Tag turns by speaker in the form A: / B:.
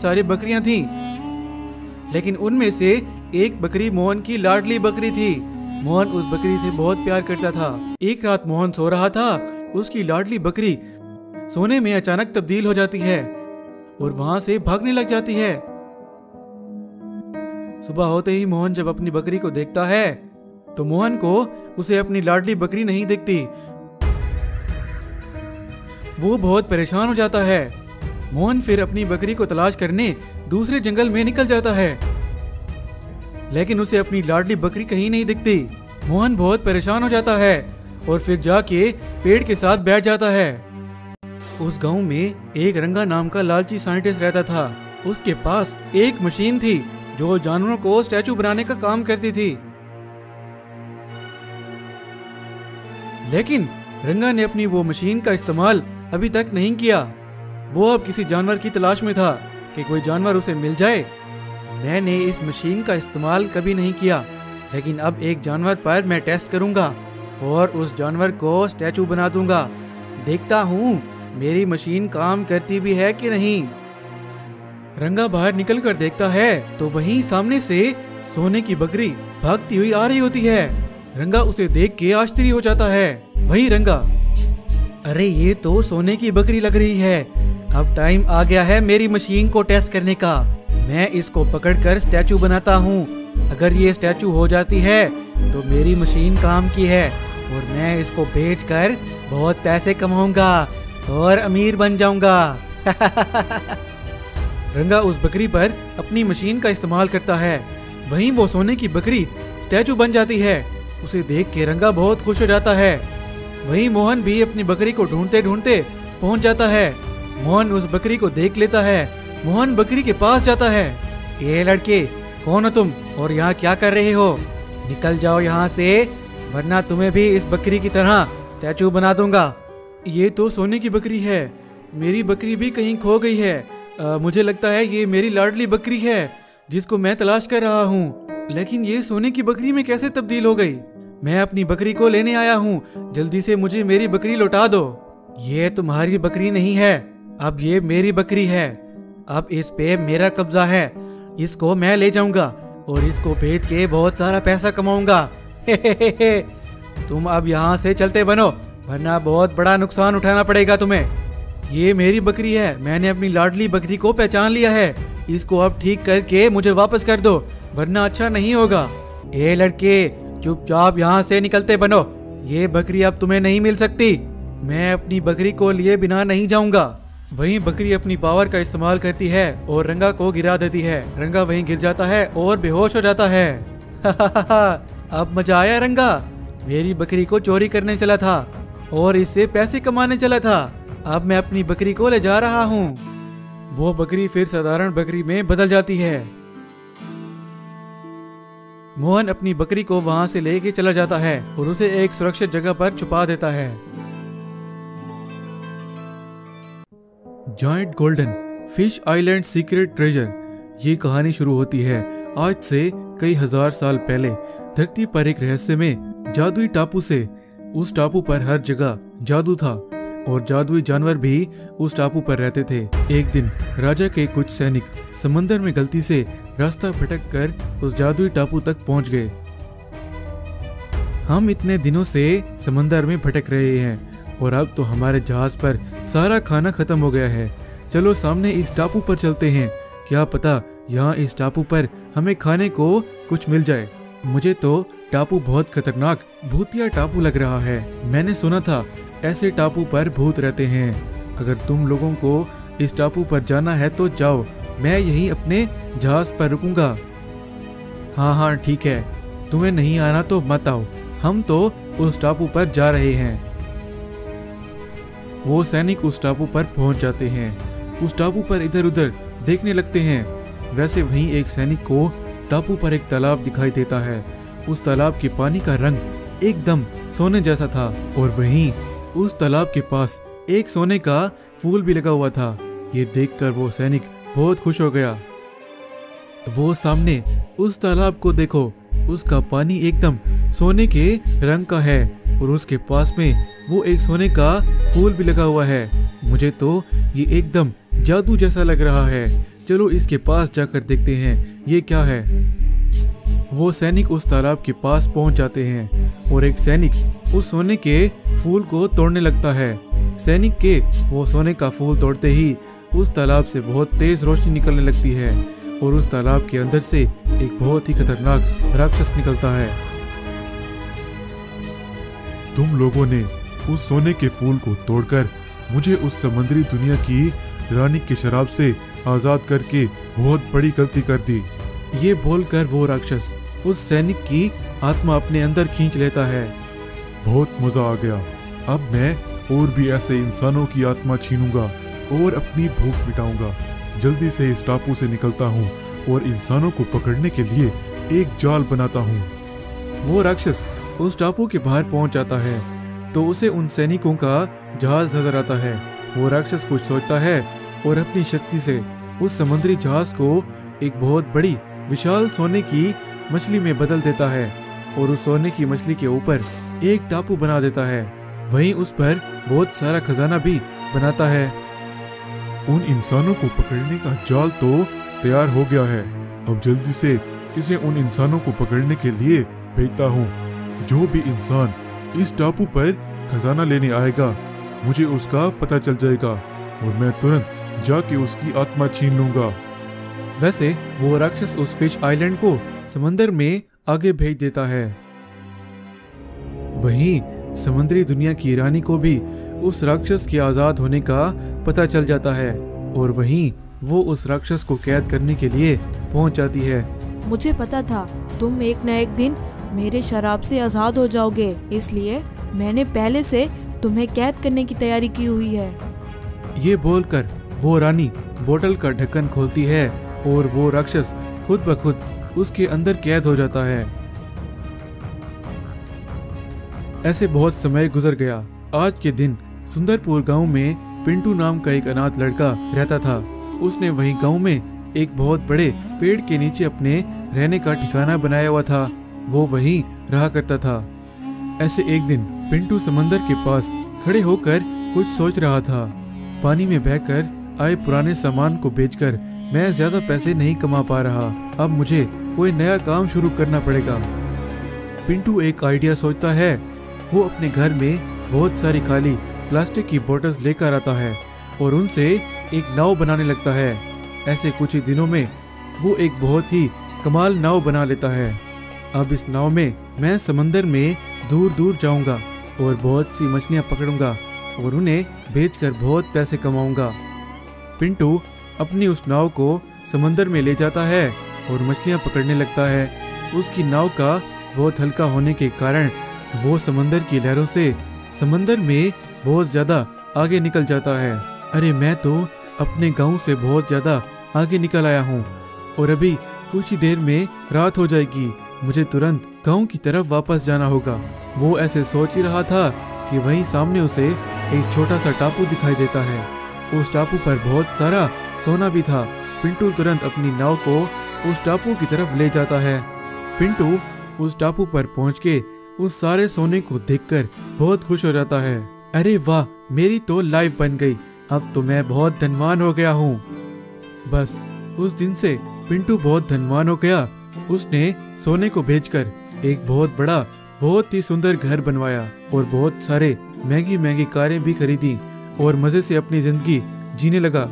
A: सारी बकरियां थीं, लेकिन उनमें से एक बकरी मोहन की लाडली बकरी थी। मोहन उस बकरी से बहुत प्यार करता था। एक रात मोहन सो रहा था, उसकी लाडली बकरी सोने में अचानक तब्दील हो जाती है और वहां से भागने लग जाती है। सुबह होते ही मोहन जब अपनी बकरी को देखता है तो मोहन को उसे अपनी लाडली बकरी नहीं दिखती। वो बहुत परेशान हो जाता है। मोहन फिर अपनी बकरी को तलाश करने दूसरे जंगल में निकल जाता है, लेकिन उसे अपनी लाडली बकरी कहीं नहीं दिखती। मोहन बहुत परेशान हो जाता है और फिर जाके पेड़ के साथ बैठ जाता है। उस गांव में एक रंगा नाम का लालची साइंटिस्ट रहता था। उसके पास एक मशीन थी जो जानवरों को स्टैचू बनाने का काम करती थी, लेकिन रंगा ने अपनी वो मशीन का इस्तेमाल अभी तक नहीं किया। वो अब किसी जानवर की तलाश में था कि कोई जानवर उसे मिल जाए। मैंने इस मशीन का इस्तेमाल कभी नहीं किया, लेकिन अब एक जानवर पर मैं टेस्ट करूंगा और उस जानवर को स्टैचू बना दूंगा। देखता हूँ मेरी मशीन काम करती भी है कि नहीं। रंगा बाहर निकल कर देखता है तो वहीं सामने से सोने की बकरी भागती हुई आ रही होती है। रंगा उसे देख के आश्चर्य हो जाता है। वही रंगा, अरे ये तो सोने की बकरी लग रही है। अब टाइम आ गया है मेरी मशीन को टेस्ट करने का। मैं इसको पकड़कर स्टैचू बनाता हूँ। अगर ये स्टैचू हो जाती है तो मेरी मशीन काम की है और मैं इसको बेचकर बहुत पैसे कमाऊंगा और अमीर बन जाऊंगा। रंगा उस बकरी पर अपनी मशीन का इस्तेमाल करता है। वहीं वो सोने की बकरी स्टैचू बन जाती है। उसे देख के रंगा बहुत खुश हो जाता है। वहीं मोहन भी अपनी बकरी को ढूंढते ढूंढते पहुंच जाता है। मोहन उस बकरी को देख लेता है। मोहन बकरी के पास जाता है। ये लड़के, कौन हो तुम और यहाँ क्या कर रहे हो? निकल जाओ यहाँ से, वरना तुम्हें भी इस बकरी की तरह स्टैचू बना दूंगा। ये तो सोने की बकरी है। मेरी बकरी भी कहीं खो गई है। मुझे लगता है ये मेरी लाडली बकरी है जिसको मैं तलाश कर रहा हूँ, लेकिन ये सोने की बकरी में कैसे तब्दील हो गई? मैं अपनी बकरी को लेने आया हूँ। जल्दी से मुझे मेरी बकरी लौटा दो। ये तुम्हारी बकरी नहीं है, अब ये मेरी बकरी है। अब इस पे मेरा कब्जा है। इसको मैं ले जाऊंगा और इसको बेच के बहुत सारा पैसा कमाऊंगा। तुम अब यहाँ से चलते बनो, वरना बहुत बड़ा नुकसान उठाना पड़ेगा तुम्हें। ये मेरी बकरी है। मैंने अपनी लाडली बकरी को पहचान लिया है। इसको अब ठीक करके मुझे वापस कर दो, वरना अच्छा नहीं होगा। ये लड़के, चुपचाप यहाँ से निकलते बनो। ये बकरी अब तुम्हें नहीं मिल सकती। मैं अपनी बकरी को लिए बिना नहीं जाऊंगा। वहीं बकरी अपनी पावर का इस्तेमाल करती है और रंगा को गिरा देती है। रंगा वहीं गिर जाता है और बेहोश हो जाता है। अब मजा आया रंगा। मेरी बकरी को चोरी करने चला था और इससे पैसे कमाने चला था। अब मैं अपनी बकरी को ले जा रहा हूँ। वो बकरी फिर साधारण बकरी में बदल जाती है। मोहन अपनी बकरी को वहां से लेके चला जाता है और उसे एक सुरक्षित जगह पर छुपा देता है। Giant golden fish island secret treasure. ये कहानी शुरू होती है आज से कई हजार साल पहले धरती पर एक रहस्यमय जादुई टापू से। उस टापू पर हर जगह जादू था और जादुई जानवर भी उस टापू पर रहते थे। एक दिन राजा के कुछ सैनिक समंदर में गलती से रास्ता भटक कर उस जादुई टापू तक पहुंच गए। हम इतने दिनों से समंदर में भटक रहे हैं और अब तो हमारे जहाज पर सारा खाना खत्म हो गया है। चलो सामने इस टापू पर चलते हैं, क्या पता यहाँ इस टापू पर हमें खाने को कुछ मिल जाए। मुझे तो टापू बहुत खतरनाक भूतिया टापू लग रहा है। मैंने सुना था ऐसे टापू पर भूत रहते हैं। अगर तुम लोगों को इस टापू पर जाना है तो जाओ, मैं यहीं अपने जहाज पर रुकूंगा। हाँ हाँ ठीक है, तुम्हें नहीं आना तो मत आओ, हम तो उस टापू पर जा रहे हैं। वो सैनिक उस टापू पर पहुंच जाते हैं। उस टापू पर इधर उधर देखने लगते हैं। वैसे वहीं एक सैनिक को टापू पर एक तालाब दिखाई देता है। उस तालाब के पानी का रंग एकदम सोने जैसा था और वहीं उस तालाब के पास एक सोने का फूल भी लगा हुआ था। ये देखकर वो सैनिक बहुत खुश हो गया। वो सामने उस तालाब को देखो, उसका पानी एकदम सोने के रंग का है और उसके पास में वो एक सोने का फूल भी लगा हुआ है। मुझे तो ये एकदम जादू जैसा लग रहा है। चलो इसके पास जाकर देखते हैं ये क्या है। वो सैनिक उस तालाब के पास पहुंच जाते हैं और एक सैनिक उस सोने के फूल को तोड़ने लगता है। सैनिक के वो सोने का फूल तोड़ते ही उस तालाब से बहुत तेज रोशनी निकलने लगती है और उस तालाब के अंदर से एक बहुत ही खतरनाक राक्षस निकलता है।
B: तुम लोगों ने उस सोने के फूल को तोड़कर मुझे उस समुद्री दुनिया की रानी के शराब से आजाद करके बहुत बड़ी गलती कर दी।
A: ये बोलकर वो राक्षस उस सैनिक की आत्मा अपने अंदर खींच लेता है।
B: बहुत मजा आ गया। अब मैं और भी ऐसे इंसानों की आत्मा छीनूंगा और अपनी भूख मिटाऊंगा। जल्दी से इस टापू से निकलता हूँ और इंसानों को पकड़ने के लिए एक जाल बनाता हूँ।
A: वो राक्षस उस टापू के बाहर पहुंच जाता है तो उसे उन सैनिकों का जहाज नजर आता है। वो राक्षस कुछ सोचता है और अपनी शक्ति से उस समुद्री जहाज को एक बहुत बड़ी विशाल सोने की मछली में बदल देता है और उस सोने की मछली के ऊपर एक टापू बना देता है। वहीं उस पर बहुत सारा खजाना भी बनाता है।
B: उन इंसानों को पकड़ने का जाल तो तैयार हो गया है। अब जल्दी से इसे उन इंसानों को पकड़ने के लिए भेजता हूँ। जो भी इंसान इस टापू पर खजाना लेने आएगा मुझे उसका पता चल जाएगा और मैं तुरंत जाके उसकी आत्मा छीन लूंगा।
A: वैसे वो राक्षस उस फिश आइलैंड को समंदर में आगे भेज देता है। वहीं समुद्री दुनिया की रानी को भी उस राक्षस के आजाद होने का पता चल जाता है और वहीं वो उस राक्षस को कैद करने के लिए पहुंच जाती है।
C: मुझे पता था तुम एक न एक दिन मेरे शराब से आजाद हो जाओगे, इसलिए मैंने पहले से तुम्हें कैद करने की तैयारी की हुई है।
A: ये बोलकर वो रानी बोतल का ढक्कन खोलती है और वो राक्षस खुद ब खुद उसके अंदर कैद हो जाता है। ऐसे बहुत समय गुजर गया। आज के दिन सुंदरपुर गांव में पिंटू नाम का एक अनाथ लड़का रहता था। उसने वहीं गांव में एक बहुत बड़े पेड़ के नीचे अपने रहने का ठिकाना बनाया हुआ था। वो वहीं रहा करता था। ऐसे एक दिन पिंटू समंदर के पास खड़े होकर कुछ सोच रहा था। पानी में बहकर आए पुराने सामान को बेचकर मैं ज्यादा पैसे नहीं कमा पा रहा। अब मुझे कोई नया काम शुरू करना पड़ेगा। पिंटू एक आइडिया सोचता है। वो अपने घर में बहुत सारी खाली प्लास्टिक की बोतल्स लेकर आता है और उनसे एक नाव बनाने लगता है। ऐसे कुछ ही दिनों में वो एक बहुत ही कमाल नाव बना लेता है। अब इस नाव में मैं समंदर में दूर दूर जाऊंगा और बहुत सी मछलियां पकड़ूंगा और उन्हें बेचकर बहुत पैसे कमाऊंगा। पिंटू अपनी उस नाव को समंदर में ले जाता है और मछलियां पकड़ने लगता है। उसकी नाव का बहुत हल्का होने के कारण वो समंदर की लहरों से समंदर में बहुत ज्यादा आगे निकल जाता है। अरे मैं तो अपने गांव से बहुत ज्यादा आगे निकल आया हूँ और अभी कुछ ही देर में रात हो जाएगी। मुझे तुरंत गांव की तरफ वापस जाना होगा। वो ऐसे सोच ही रहा था कि वहीं सामने उसे एक छोटा सा टापू दिखाई देता है। उस टापू पर बहुत सारा सोना भी था। पिंटू तुरंत अपनी नाव को उस टापू की तरफ ले जाता है। पिंटू उस टापू पर पहुंच के उस सारे सोने को देखकर बहुत खुश हो जाता है। अरे वाह, मेरी तो लाइफ बन गई। अब तो मैं बहुत धनवान हो गया हूँ। बस उस दिन से पिंटू बहुत धनवान हो गया। उसने सोने को बेचकर एक बहुत बड़ा, बहुत ही सुंदर घर बनवाया और बहुत सारे महंगी महंगी कारें भी खरीदी और मजे से अपनी जिंदगी जीने लगा।